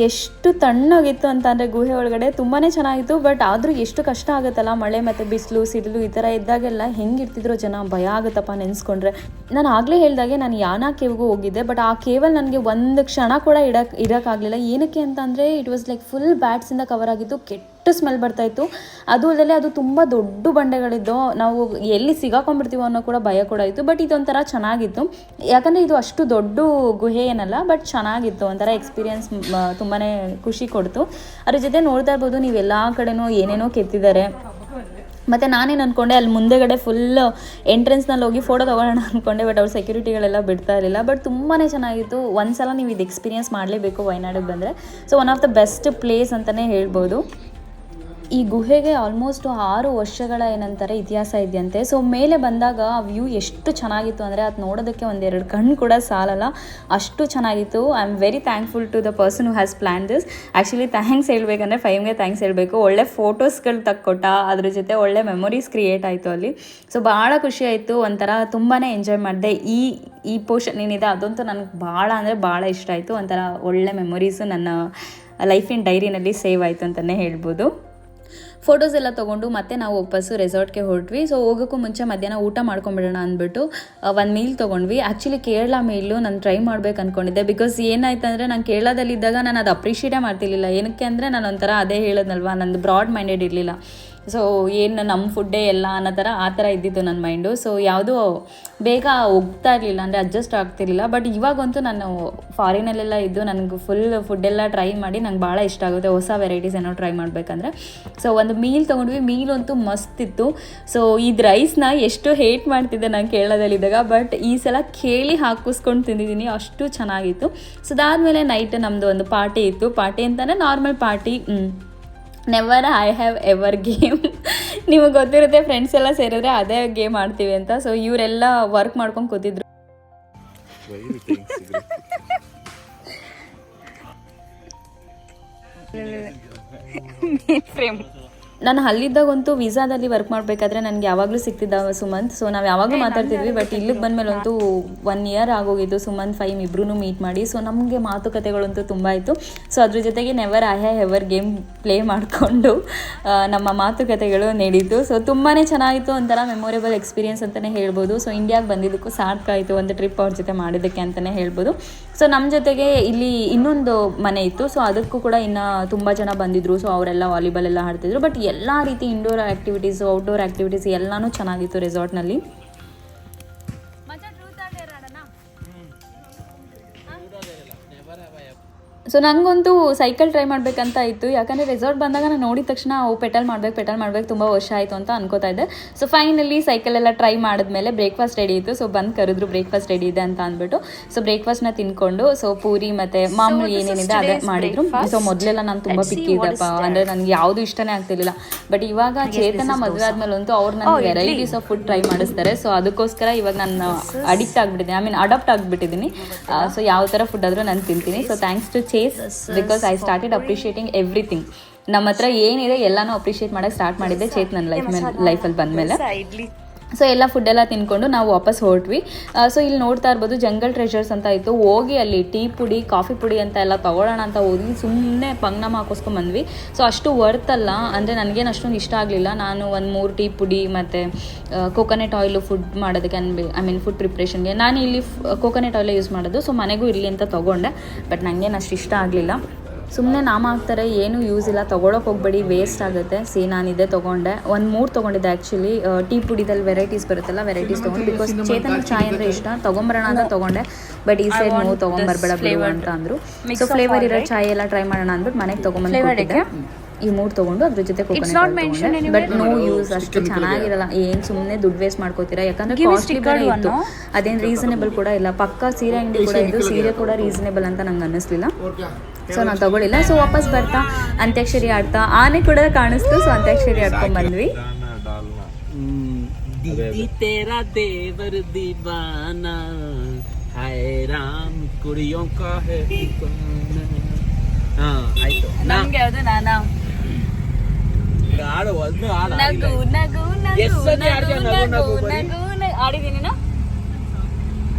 ಎಷ್ಟು ತಣ್ಣಗಿತ್ತು ಅಂತ ಅಂದರೆ ಗುಹೆ ಒಳಗಡೆ ತುಂಬಾ ಚೆನ್ನಾಗಿತ್ತು. ಬಟ್ ಆದರೂ ಎಷ್ಟು ಕಷ್ಟ ಆಗುತ್ತಲ್ಲ, ಮಳೆ ಮತ್ತು ಬಿಸಿಲು ಸಿಡಿಲು ಈ ಥರ ಇದ್ದಾಗೆಲ್ಲ ಹೆಂಗಿರ್ತಿದ್ರು ಜನ, ಭಯ ಆಗುತ್ತಪ್ಪ ನೆನೆಸ್ಕೊಂಡ್ರೆ. ನಾನು ಆಗಲೇ ಹೇಳಿದಾಗೆ ನಾನು ಯಾನಾ ಕೇವ್ಗೂ ಹೋಗಿದ್ದೆ, ಬಟ್ ಆ ಕೇವಲ್ಲಿ ನನಗೆ ಒಂದು ಕ್ಷಣ ಕೂಡ ಇರೋಕ್ಕಾಗಲಿಲ್ಲ. ಏನಕ್ಕೆ ಅಂತ ಅಂದರೆ ಇಟ್ ವಾಸ್ ಲೈಕ್ ಫುಲ್ ಬ್ಯಾಟ್ಸಿಂದ ಕವರ್ ಆಗಿತ್ತು, ಕೆಟ್ಟ ಸ್ಮೆಲ್ ಬರ್ತಾಯಿತ್ತು. ಅದು ಅಲ್ಲದೆ ಅದು ತುಂಬ ದೊಡ್ಡ ಬಂಡೆಗಳಿದ್ದು, ನಾವು ಎಲ್ಲಿ ಸಿಗಾಕೊಂಡ್ಬಿಡ್ತೀವೋ ಅನ್ನೋ ಕೂಡ ಭಯ ಕೂಡ ಇತ್ತು. ಬಟ್ ಇದೊಂಥರ ಚೆನ್ನಾಗಿತ್ತು, ಯಾಕಂದರೆ ಇದು ಅಷ್ಟು ದೊಡ್ಡ ಗುಹೆ ಏನಲ್ಲ, ಬಟ್ ಚೆನ್ನಾಗಿತ್ತು. ಒಂಥರ ಎಕ್ಸ್ಪೀರಿಯನ್ಸ್ ತುಂಬಾ ಖುಷಿ ಕೊಡ್ತು. ಅದ್ರ ಜೊತೆ ನೋಡ್ತಾ ಇರ್ಬೋದು ನೀವು ಎಲ್ಲ ಕಡೆನೂ ಏನೇನೋ ಕೆತ್ತಿದ್ದಾರೆ. ಮತ್ತು ನಾನೇನು ಅಂದ್ಕೊಂಡೆ ಅಲ್ಲಿ ಮುಂದೆಗಡೆ ಫುಲ್ ಎಂಟ್ರೆನ್ಸ್ನಲ್ಲಿ ಹೋಗಿ ಫೋಟೋ ತೊಗೊಳ್ಳೋಣ ಅಂದ್ಕೊಂಡೆ, ಬಟ್ ಅವ್ರು ಸೆಕ್ಯೂರಿಟಿಗಳೆಲ್ಲ ಬಿಡ್ತಾ ಇರಲಿಲ್ಲ. ಬಟ್ ತುಂಬಾ ಚೆನ್ನಾಗಿತ್ತು. ಒಂದು ಸಲ ನೀವು ಇದು ಎಕ್ಸ್ಪೀರಿಯನ್ಸ್ ಮಾಡಲೇಬೇಕು ವಯನಾಡಿಗೆ ಬಂದರೆ. So one of the best place ಅಂತಲೇ ಹೇಳ್ಬೋದು. ಈ ಗುಹೆಗೆ ಆಲ್ಮೋಸ್ಟ್ 6 ವರ್ಷಗಳ ಏನಂತಾರೆ ಇತಿಹಾಸ ಇದೆಯಂತೆ. ಸೊ ಮೇಲೆ ಬಂದಾಗ ಆ ವ್ಯೂ ಎಷ್ಟು ಚೆನ್ನಾಗಿತ್ತು ಅಂದರೆ ಅದು ನೋಡೋದಕ್ಕೆ 1-2 ಕಣ್ಣು ಕೂಡ ಸಾಲಲ್ಲ, ಅಷ್ಟು ಚೆನ್ನಾಗಿತ್ತು. I am very thankful to the person who has plan this. Actually thanks ಹೇಳಬೇಕಂದ್ರೆ ಫೈಮ್ಗೆ ಥ್ಯಾಂಕ್ಸ್ ಹೇಳಬೇಕು. ಒಳ್ಳೆ ಫೋಟೋಸ್ಗಳು ತಕ್ಕೊಟ್ಟ, ಅದ್ರ ಜೊತೆ ಒಳ್ಳೆ ಮೆಮೊರೀಸ್ ಕ್ರಿಯೇಟ್ ಆಯಿತು ಅಲ್ಲಿ. ಸೊ ಭಾಳ ಖುಷಿ ಆಯಿತು, ಒಂಥರ ತುಂಬಾ ಎಂಜಾಯ್ ಮಾಡಿದೆ. ಈ ಪೋರ್ಷನ್ ಏನಿದೆ ಅದಂತೂ ನನಗೆ ಭಾಳ ಅಂದರೆ ಭಾಳ ಇಷ್ಟ ಆಯಿತು. ಒಂಥರ ಒಳ್ಳೆ ಮೆಮೊರೀಸು ನನ್ನ ಲೈಫಿನ ಡೈರಿನಲ್ಲಿ ಸೇವ್ ಆಯಿತು ಅಂತಲೇ ಹೇಳ್ಬೋದು. ಫೋಟೋಸ್ ಎಲ್ಲ ತೊಗೊಂಡು ಮತ್ತೆ ನಾವು ವಾಪಸ್ಸು ರೆಸಾರ್ಟ್ಗೆ ಹೊರಟ್ವಿ. ಸೊ ಹೋಗೋಕ್ಕೂ ಮುಂಚೆ ಮಧ್ಯಾಹ್ನ ಊಟ ಮಾಡ್ಕೊಂಬಿಡೋಣ ಅಂದ್ಬಿಟ್ಟು ಒಂದು ಮೀಲ್ ತೊಗೊಂಡ್ವಿ. ಆ್ಯಕ್ಚುಲಿ ಕೇರಳ ಮೀಲು ನಾನು ಟ್ರೈ ಮಾಡ್ಬೇಕು ಅಂದ್ಕೊಂಡಿದ್ದೆ. ಬಿಕಾಸ್ ಏನಾಯ್ತು ಅಂದರೆ ನಾನು ಕೇರಳದಲ್ಲಿದ್ದಾಗ ನಾನು ಅದು ಅಪ್ರಿಷಿಯೇಟೇ ಮಾಡ್ತಿರ್ಲಿಲ್ಲ. ಏನಕ್ಕೆ ಅಂದರೆ ನಾನು ಒಂಥರ ಅದೇ ಹೇಳೋದಲ್ವ, ನಂದು ಬ್ರಾಡ್ ಮೈಂಡೆಡ್ ಇರಲಿಲ್ಲ. ಸೊ ಏನು ನಮ್ಮ ಫುಡ್ಡೇ ಎಲ್ಲ ಅನ್ನೋ ಥರ ಆ ಥರ ಇದ್ದಿತ್ತು ನನ್ನ ಮೈಂಡು. ಸೊ ಯಾವುದೂ ಬೇಗ ಹೋಗ್ತಾ ಇರಲಿಲ್ಲ, ಅಂದರೆ ಅಡ್ಜಸ್ಟ್ ಆಗ್ತಿರ್ಲಿಲ್ಲ. ಬಟ್ ಇವಾಗಂತೂ ನಾನು ಫಾರಿನಲ್ಲೆಲ್ಲ ಇದ್ದು ನನಗೆ ಫುಲ್ ಫುಡ್ಡೆಲ್ಲ ಟ್ರೈ ಮಾಡಿ ನಂಗೆ ಭಾಳ ಇಷ್ಟ ಆಗುತ್ತೆ, ಹೊಸ ವೆರೈಟೀಸ್ ಏನೋ ಟ್ರೈ ಮಾಡಬೇಕಂದ್ರೆ. ಸೊ ಒಂದು ಮೀಲ್ ತೊಗೊಂಡ್ವಿ, ಮೀಲಂತೂ ಮಸ್ತ್ ಇತ್ತು. ಸೊ ಇದು ರೈಸ್ನ ಎಷ್ಟು ಹೇಟ್ ಮಾಡ್ತಿದ್ದೆ ನಾನು ಕೇರಳದಲ್ಲಿದ್ದಾಗ, ಬಟ್ ಈ ಸಲ ಕೇಳಿ ಹಾಕಿಸ್ಕೊಂಡು ತಿಂದಿದ್ದೀನಿ, ಅಷ್ಟು ಚೆನ್ನಾಗಿತ್ತು. ಸೊ ಅದಾದಮೇಲೆ ನೈಟ್ ನಮ್ಮದು ಒಂದು ಪಾರ್ಟಿ ಇತ್ತು. ಪಾರ್ಟಿ ಅಂತಲೇ normal party, never I have ever game. ನಿಮಗೆ ಗೊತ್ತಿರುತ್ತೆ ಫ್ರೆಂಡ್ಸ್ ಎಲ್ಲ ಸೇರಿದ್ರೆ ಅದೇ ಗೇಮ್ ಆಡ್ತೀವಿ ಅಂತ. ಸೊ ಇವರೆಲ್ಲ ವರ್ಕ್ ಮಾಡ್ಕೊಂಡು ಕೂತಿದ್ರು. ನಾನು ಅಲ್ಲಿದ್ದಾಗಂತೂ ವೀಸಾದಲ್ಲಿ ವರ್ಕ್ ಮಾಡಬೇಕಾದ್ರೆ ನನಗೆ ಯಾವಾಗಲೂ ಸಿಗ್ತಿದ್ದ ಸುಮಂತ್. ಸೊ ನಾವು ಯಾವಾಗಲೂ ಮಾತಾಡ್ತಿದ್ವಿ. ಬಟ್ ಇಲ್ಲಿಗೆ ಬಂದಮೇಲಂತೂ 1 ಇಯರ್ ಆಗೋಗಿದ್ದು ಸುಮಂತ್ ಫೈಮ್ ಇಬ್ಬರೂ ಮೀಟ್ ಮಾಡಿ. ಸೊ ನಮಗೆ ಮಾತುಕತೆಗಳಂತೂ ತುಂಬ ಆಯಿತು. ಸೊ ಅದ್ರ ಜೊತೆಗೆ never I have ever game play ಮಾಡಿಕೊಂಡು ನಮ್ಮ ಮಾತುಕತೆಗಳು ನಡೀತು. ಸೊ ತುಂಬಾ ಚೆನ್ನಾಗಿತ್ತು, ಒಂಥರ ಮೆಮೊರೇಬಲ್ ಎಕ್ಸ್ಪೀರಿಯನ್ಸ್ ಅಂತಲೇ ಹೇಳ್ಬೋದು. ಸೊ ಇಂಡಿಯಾಗೆ ಬಂದಿದ್ದಕ್ಕೂ ಸಾರ್ಥಕ ಆಯಿತು, ಒಂದು ಟ್ರಿಪ್ ಅವ್ರ ಜೊತೆ ಮಾಡಿದ್ದಕ್ಕೆ ಅಂತಲೇ ಹೇಳ್ಬೋದು. ಸೊ ನಮ್ಮ ಜೊತೆಗೆ ಇಲ್ಲಿ ಇನ್ನೊಂದು ಮನೆ ಇತ್ತು. ಸೊ ಅದಕ್ಕೂ ಕೂಡ ಇನ್ನು ತುಂಬ ಜನ ಬಂದಿದ್ದರು. ಸೊ ಅವರೆಲ್ಲ ವಾಲಿಬಾಲ್ ಎಲ್ಲ ಆಡ್ತಿದ್ರು. ಬಟ್ ಎಲ್ಲ ರೀತಿ ಇಂಡೋರ್ ಆ್ಯಕ್ಟಿವಿಟೀಸು ಔಟ್ಡೋರ್ ಆ್ಯಕ್ಟಿವಿಟೀಸ್ ಎಲ್ಲನೂ ಚೆನ್ನಾಗಿತ್ತು ರೆಸಾರ್ಟ್ನಲ್ಲಿ. ಸೊ ನನಗಂತೂ ಸೈಕಲ್ ಟ್ರೈ ಮಾಡಬೇಕಂತ ಇತ್ತು. ಯಾಕಂದರೆ ರೆಸಾರ್ಟ್ ಬಂದಾಗ ನಾನು ನೋಡಿದ ತಕ್ಷಣ ಪೆಟಲ್ ಮಾಡಬೇಕು ತುಂಬ ವರ್ಷ ಆಯಿತು ಅಂತ ಅನ್ಕೋತಾ ಇದ್ದೆ. ಸೊ ಫೈನಲಿ ಸೈಕಲೆಲ್ಲ ಟ್ರೈ ಮಾಡಿದ್ಮೇಲೆ ಬ್ರೇಕ್ಫಾಸ್ಟ್ ರೆಡಿ ಇತ್ತು. ಸೊ ಬಂದು ಕರೆದ್ರು ಬ್ರೇಕ್ಫಾಸ್ಟ್ ರೆಡಿ ಇದೆ ಅಂತ ಅಂದ್ಬಿಟ್ಟು. ಸೊ ಬ್ರೇಕ್ಫಾಸ್ಟ್ನ ತಿನ್ಕೊಂಡು ಸೊ ಪೂರಿ ಮತ್ತು ಮಾಮೂಲಿ ಏನೇನಿದೆ ಅದೇ ಮಾಡಿದ್ರು. ಸೊ ಮೊದಲೆಲ್ಲ ನಾನು ತುಂಬ ಪಿಕ್ಕಿದ್ದೆಪ್ಪ, ಅಂದರೆ ನನಗೆ ಯಾವುದು ಇಷ್ಟನೇ ಆಗ್ತಿರ್ಲಿಲ್ಲ. ಬಟ್ ಇವಾಗ ಚೇತನ ಮದುವೆ ಆದಮೇಲಂತೂ ಅವ್ರು ನನಗೆ ವೆರೈಟೀಸ್ ಆಫ್ ಫುಡ್ ಟ್ರೈ ಮಾಡಿಸ್ತಾರೆ. ಸೊ ಅದಕ್ಕೋಸ್ಕರ ಇವಾಗ ನಾನು ಅಡಿಕ್ಟ್ ಆಗಿಬಿಟ್ಟಿದ್ದೀನಿ, ಅಡಾಪ್ಟ್ ಆಗಿಬಿಟ್ಟಿದ್ದೀನಿ. ಸೊ ಯಾವ ಥರ ಫುಡ್ ಆದರೂ ನಾನು ತಿಂತೀನಿ. So thanks to because I started appreciating everything. ನಮ್ಮ ಹತ್ರ ಏನಿದೆ ಎಲ್ಲನೂ ಅಪ್ರಿಷಿಯೇಟ್ ಮಾಡೋಕ್ಕೆ ಸ್ಟಾರ್ಟ್ ಮಾಡಿದ್ದೆ ಚೇತ್ ನನ್ನ ಲೈಫಲ್ಲಿ ಬಂದಮೇಲೆ. ಸೊ ಎಲ್ಲ ಫುಡ್ಡೆಲ್ಲ ತಿನ್ಕೊಂಡು ನಾವು ವಾಪಸ್ ಹೊರಟ್ವಿ. ಸೊ ಇಲ್ಲಿ ನೋಡ್ತಾ ಇರ್ಬೋದು ಜಂಗಲ್ ಟ್ರೆಷರ್ಸ್ ಅಂತ ಇತ್ತು. ಹೋಗಿ ಅಲ್ಲಿ ಟೀ ಪುಡಿ ಕಾಫಿ ಪುಡಿ ಅಂತ ಎಲ್ಲ ತೊಗೊಳ್ಳೋಣ ಅಂತ ಹೋಗಿ ಸುಮ್ಮನೆ ಪಂಗ್ನಮ್ ಹಾಕೋಸ್ಕೊಂಬಂದ್ವಿ. ಸೊ ಅಷ್ಟು ವರ್ತಲ್ಲ, ಅಂದರೆ ನನಗೇನು ಅಷ್ಟೊಂದು ಇಷ್ಟ ಆಗಲಿಲ್ಲ. ನಾನು ಒಂದು 3 ಟೀ ಪುಡಿ ಮತ್ತು ಕೋಕೋನಟ್ ಆಯಿಲು ಫುಡ್ ಮಾಡೋದಕ್ಕೆ ಫುಡ್ ಪ್ರಿಪ್ರೇಷನ್ಗೆ ನಾನು ಇಲ್ಲಿ ಕೋಕೋನಟ್ ಆಯಿಲೇ ಯೂಸ್ ಮಾಡೋದು. ಸೊ ಮನೆಗೂ ಇರಲಿ ಅಂತ ತೊಗೊಂಡೆ. ಬಟ್ ನನಗೇನು ಅಷ್ಟು ಇಷ್ಟ ಆಗಲಿಲ್ಲ. ಸುಮ್ಮನೆ ನಾಮ ಹಾಕ್ತಾರೆ, ಏನೂ ಯೂಸ್ ಇಲ್ಲ, ತೊಗೊಳಕ್ಕೆ ಹೋಗ್ಬೇಡಿ, ವೇಸ್ಟ್ ಆಗುತ್ತೆ. ನಾನಿದೆ ತೊಗೊಂಡೆ, ಒಂದು 3 ತೊಗೊಂಡಿದ್ದೆ. ಆ್ಯಕ್ಚುಲಿ ಟೀ ಪುಡಿದಲ್ಲಿ ವೆರೈಟೀಸ್ ಬರುತ್ತಲ್ಲ, ವೆರೈಟೀಸ್ ತೊಗೊಂಡು. ಬಿಕಾಸ್ ಚೇತನ ಚಾಯ್ ಅಂದರೆ ಇಷ್ಟ, ತೊಗೊಂಬರೋಣ ಅಂತ ತೊಗೊಂಡೆ. ಬಟ್ ಈ ಸೈಡ್ ತೊಗೊಂಬರ್ಬೇಡ ಫ್ಲೇವರ್ ಅಂತ ಅಂದರು. ಸೊ ಫ್ಲೇವರ್ ಇರೋ ಚಾಯ್ ಎಲ್ಲ ಟ್ರೈ ಮಾಡೋಣ ಅಂದ್ಬಿಟ್ಟು ಮನೆಗೆ ತೊಗೊಂಬಂದು. ಈ 3 ತೊಗೊಂಡು ಅದ್ರ ಜೊತೆ ಕೋಕೋನಟ್ ಬಟ್ ನೋ ಯೂಸ್, ಅಷ್ಟು ಚೆನ್ನಾಗಿರಲ್ಲ. ಏನು ಸುಮ್ಮನೆ ದುಡ್ಡು ವೇಸ್ಟ್ ಮಾಡ್ಕೋತೀರಾ, ಯಾಕಂದ್ರೆ ಕಾಸ್ಟ್ಲಿ ಬೇರೆ ಇತ್ತು, ಅದೇನು ರೀಸನೇಬಲ್ ಕೂಡ ಇಲ್ಲ. ಪಕ್ಕ ಸೀರೆ ಅಂಗಡಿ ಕೂಡ ಇದ್ದು, ಸೀರೆ ಕೂಡ ರೀಸನೇಬಲ್ ಅಂತ ನಂಗೆ ಅನ್ನಿಸ್ಲಿಲ್ಲ, ಸೊ ನಾನು ತಗೊಳ್ಳಿಲ್ಲ. ಸೊ ವಾಪಸ್ ಬರ್ತಾ ಅಂತ್ಯಾಕ್ಷರಿ ಆಡ್ತಾ ಆನೆ ಕೂಡ ಕಾಣಿಸ್ತು, ಸೊ ಅಂತ್ಯಾಕ್ಷರಿ ಆಡ್ಕೊಂಡ್ ಬಂದ್ವಿ. तेरा देवर दीवाना हाय राम कुड़ियों का है दीवाना. ಆಯ್ತು ನಮ್ಗೆ ಯಾವ್ದು ನಾನಾ ಹಾಡು ಒಂದು ಹಾಡು ನಗು ನಗು ನಗು ಆಡಿದೀನಿ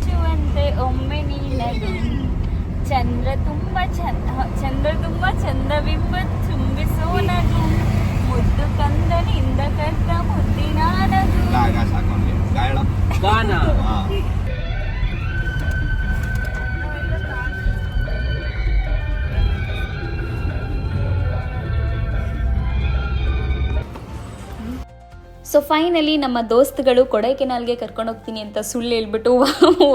ಚುವಂತೆ ಒಮ್ಮೆ ನೀ ನಗು ಚಂದ್ರ ತುಂಬಾ ಚಂದವಿಂಬ ತುಂಬಿಸೋ ನಗು ಮುದ್ದು ಕಂದನಿಂದ ಕರ್ತ ಮುದ್ದಿನ ನಗು. ಗಾನ ಸೊ ಫೈನಲಿ ನಮ್ಮ ದೋಸ್ತುಗಳು ಕೊಡೈಕೆನಾಲ್ಗೆ ಕರ್ಕೊಂಡು ಹೋಗ್ತೀನಿ ಅಂತ ಸುಳ್ಳು ಹೇಳ್ಬಿಟ್ಟು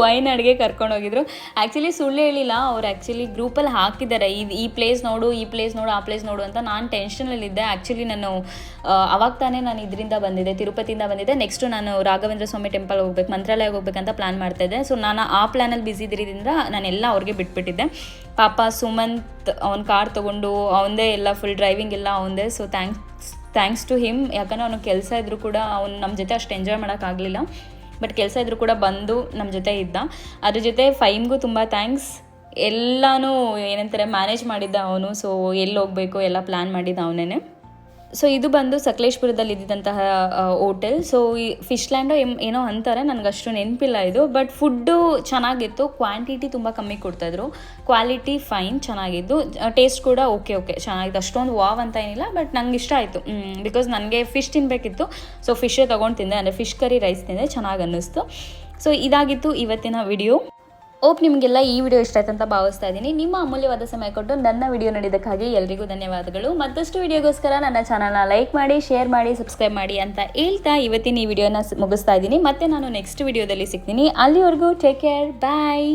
ವಯನಾಡ್ಗೆ ಕರ್ಕೊಂಡು ಹೋಗಿದ್ರು. ಆ್ಯಕ್ಚುಲಿ ಸುಳ್ಳು ಹೇಳಿಲ್ಲ, ಅವ್ರು ಆ್ಯಕ್ಚುಲಿ ಗ್ರೂಪಲ್ಲಿ ಹಾಕಿದ್ದಾರೆ ಈ ಪ್ಲೇಸ್ ನೋಡು, ಈ ಪ್ಲೇಸ್ ನೋಡು, ಆ ಪ್ಲೇಸ್ ನೋಡು ಅಂತ. ನಾನು ಟೆನ್ಷನಲ್ಲಿದ್ದೆ. ಆ್ಯಕ್ಚುಲಿ ನಾನು ಅವಾಗ ತಾನೇ ನಾನು ಇದರಿಂದ ಬಂದಿದ್ದೆ, ತಿರುಪತಿಯಿಂದ ಬಂದಿದ್ದೆ. ನೆಕ್ಸ್ಟು ನಾನು ರಾಘವೇಂದ್ರ ಸ್ವಾಮಿ ಟೆಂಪಲ್ ಹೋಗ್ಬೇಕು, ಮಂತ್ರಾಲಯಕ್ಕೆ ಹೋಗ್ಬೇಕಂತ ಪ್ಲ್ಯಾನ್ ಮಾಡ್ತಾಯಿದ್ದೆ. ಸೊ ನಾನು ಆ ಪ್ಲ್ಯಾನಲ್ಲಿ ಬ್ಯುಸಿ ಇದ್ದಿದ್ದರಿಂದ ನಾನೆಲ್ಲ ಅವ್ರಿಗೆ ಬಿಟ್ಬಿಟ್ಟಿದ್ದೆ. ಪಾಪ ಸುಮಂತ್ ಅವ್ನ ಕಾರ್ ತೊಗೊಂಡು ಅವನದೇ ಎಲ್ಲ ಫುಲ್ ಡ್ರೈವಿಂಗ್ ಎಲ್ಲ ಅವನದೇ. ಸೊ ಥ್ಯಾಂಕ್ಸ್ ಟು ಹಿಮ್, ಯಾಕಂದರೆ ಅವನು ಕೆಲಸ ಇದ್ದರೂ ಕೂಡ ಅವ್ನು ನಮ್ಮ ಜೊತೆ ಅಷ್ಟು ಎಂಜಾಯ್ ಮಾಡೋಕ್ಕಾಗಲಿಲ್ಲ. ಬಟ್ ಕೆಲಸ ಇದ್ದರೂ ಕೂಡ ಬಂದು ನಮ್ಮ ಜೊತೆ ಇದ್ದ. ಅದ್ರ ಜೊತೆ ಫೈಮ್ಗೂ ತುಂಬ ಥ್ಯಾಂಕ್ಸ್. ಎಲ್ಲನೂ ಏನಂತಾರೆ ಮ್ಯಾನೇಜ್ ಮಾಡಿದ್ದ ಅವನು. ಸೊ ಎಲ್ಲಿ ಹೋಗಬೇಕು ಎಲ್ಲ ಪ್ಲ್ಯಾನ್ ಮಾಡಿದ್ದ ಅವನೇ. ಸೊ ಇದು ಬಂದು ಸಕಲೇಶ್ಪುರದಲ್ಲಿ ಇದ್ದಿದ್ದಂತಹ ಹೋಟೆಲ್. ಸೊ ಈ ಫಿಶ್ ಲ್ಯಾಂಡು ಏನೋ ಅಂತಾರೆ, ನನಗಷ್ಟು ನೆನಪಿಲ್ಲ ಇದು. ಬಟ್ ಫುಡ್ಡು ಚೆನ್ನಾಗಿತ್ತು, ಕ್ವಾಂಟಿಟಿ ತುಂಬ ಕಮ್ಮಿ ಕೊಡ್ತಾಯಿದ್ರು, ಕ್ವಾಲಿಟಿ ಫೈನ್, ಚೆನ್ನಾಗಿದ್ದು. ಟೇಸ್ಟ್ ಕೂಡ ಓಕೆ ಚೆನ್ನಾಗಿತ್ತು, ಅಷ್ಟೊಂದು ವಾವ್ ಅಂತ ಏನಿಲ್ಲ. ಬಟ್ ನಂಗೆ ಇಷ್ಟ ಆಯಿತು, ಬಿಕಾಸ್ ನನಗೆ ಫಿಶ್ ತಿನ್ನಬೇಕಿತ್ತು. ಸೊ ಫಿಶೇ ತೊಗೊಂಡು ತಿಂದೆ, ಅಂದರೆ ಫಿಶ್ ಕರಿ ರೈಸ್ ತಿಂದೆ, ಚೆನ್ನಾಗಿ ಅನ್ನಿಸ್ತು. ಸೊ ಇದಾಗಿತ್ತು ಇವತ್ತಿನ ವಿಡಿಯೋ. ಓಪ್ ನಿಮಗೆಲ್ಲ ಈ ವಿಡಿಯೋ ಇಷ್ಟ ಆಯ್ತು ಅಂತ ಭಾವಿಸ್ತಾ ಇದ್ದೀನಿ. ನಿಮ್ಮ ಅಮೂಲ್ಯವಾದ ಸಮಯ ಕೊಟ್ಟು ನನ್ನ ವಿಡಿಯೋ ನೋಡಿದ್ದಕ್ಕಾಗಿ ಎಲ್ರಿಗೂ ಧನ್ಯವಾದಗಳು. ಮತ್ತಷ್ಟು ವಿಡಿಯೋಗೋಸ್ಕರ ನನ್ನ ಚಾನಲ್ನ ಲೈಕ್ ಮಾಡಿ, ಶೇರ್ ಮಾಡಿ, ಸಬ್ಸ್ಕ್ರೈಬ್ ಮಾಡಿ ಅಂತ ಹೇಳ್ತಾ ಇವತ್ತಿನ ಈ ವಿಡಿಯೋನ ಮುಗಿಸ್ತಾ ಇದ್ದೀನಿ. ಮತ್ತೆ ನಾನು ನೆಕ್ಸ್ಟ್ ವಿಡಿಯೋದಲ್ಲಿ ಸಿಗ್ತೀನಿ. ಅಲ್ಲಿವರೆಗೂ ಟೇಕ್ ಕೇರ್, ಬಾಯ್.